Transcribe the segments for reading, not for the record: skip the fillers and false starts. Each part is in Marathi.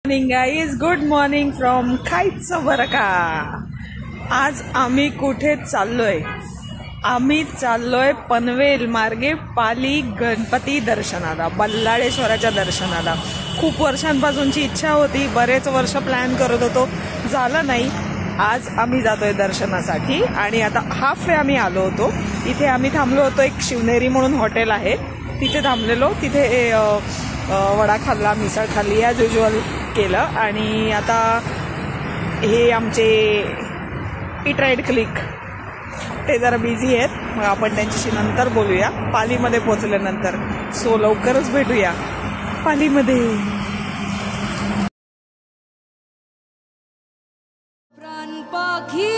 Morning guys, good morning from खायचं बरं का. आज आम्ही कुठे चाललोय? आम्ही चाललोय पनवेल मार्गे पाली गणपती दर्शनाला, बल्लाळेश्वराच्या दर्शनाला. खूप वर्षांपासूनची इच्छा होती, बरेच वर्ष प्लॅन करत होतो, झालं नाही. आज आम्ही जातोय दर्शनासाठी आणि आता हाफ वे आम्ही आलो होतो. इथे आम्ही थांबलो होतो, एक शिवनेरी म्हणून हॉटेल आहे तिथे थांबलेलो. तिथे वडा खाल्ला, मिसळ खाल्ली, ॲज युज्युअल केलं. आणि आता हे आमचे इट राईट क्लिक ते जरा बिझी आहेत, मग आपण त्यांच्याशी नंतर बोलूया पालीमध्ये पोहोचल्यानंतर. सो लवकरच भेटूया पालीमध्ये. प्राणपाखी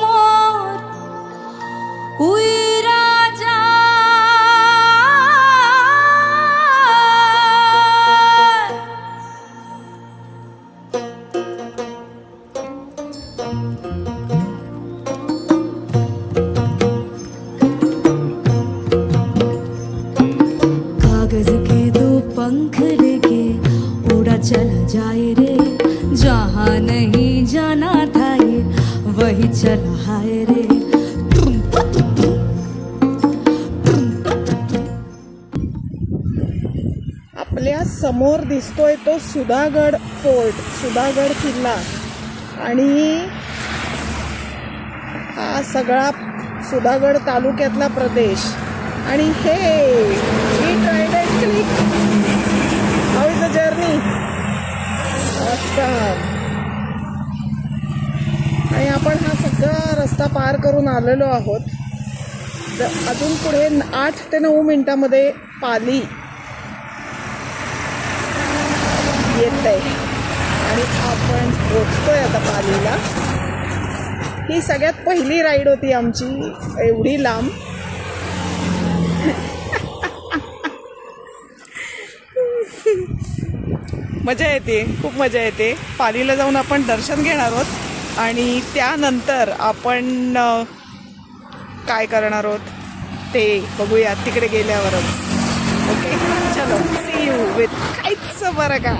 मोर उइराजा कागज के दो पंख लेके उड़ा चला जाए रे, जहाँ नहीं जाना था ये वही चला हाय रे. आपल्या समोर दिसतोय तो सुधागड फोर्ट, सुधागड किल्ला. आणि हा सगळा सुधागड तालुक्यातला प्रदेश. आणि हे it right click, how is the journey. आणि आपण हा सगळा रस्ता पार करून आलेलो आहोत. अजून पुढे 8 ते 9 मिनिटांमध्ये पाली येतंय आणि आपण पोचतोय आता पालीला. ही सगळ्यात पहिली राईड होती आमची एवढी लांब. मजा येते, खूप मजा येते. पालीला जाऊन आपण दर्शन घेणार आहोत आणि त्यानंतर आपण काय करणार आहोत ते बघूया तिकडे गेल्यावरच. ओके, चलो सी यू विथ खायचं बरं का.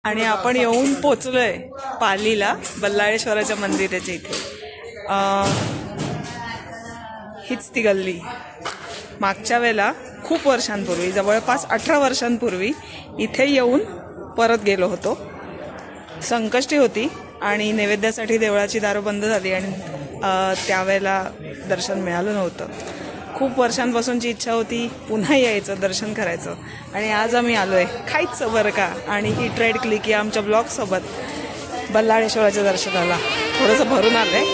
आणि आपण येऊन पोचलोय पालीला, बल्लाळेश्वराच्या मंदिराच्या इथे. हीच ती गल्ली. मागच्या वेळेला खूप वर्षांपूर्वी, जवळपास 18 वर्षांपूर्वी इथे येऊन परत गेलो होतो. संकष्टी होती आणि नैवेद्यासाठी देवळाची दारं बंद झाली आणि त्यावेळेला दर्शन मिळालं नव्हतं. खूप वर्षांपासूनची इच्छा होती पुन्हा यायचं, दर्शन करायचं. आणि आज आम्ही आलोय खायचं बरं का आणि इट राईट क्लिक या आमच्या ब्लॉगसोबत बल्लाळेश्वराच्या दर्शनाला. थोडंसं भरून आलंय,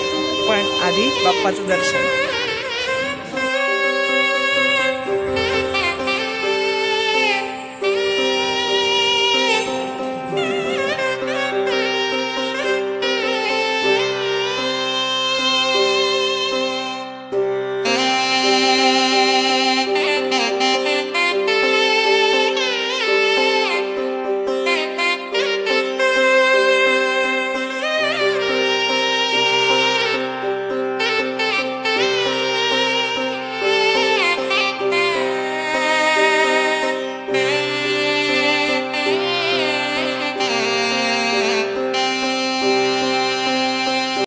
पण आधी बाप्पाचं दर्शन.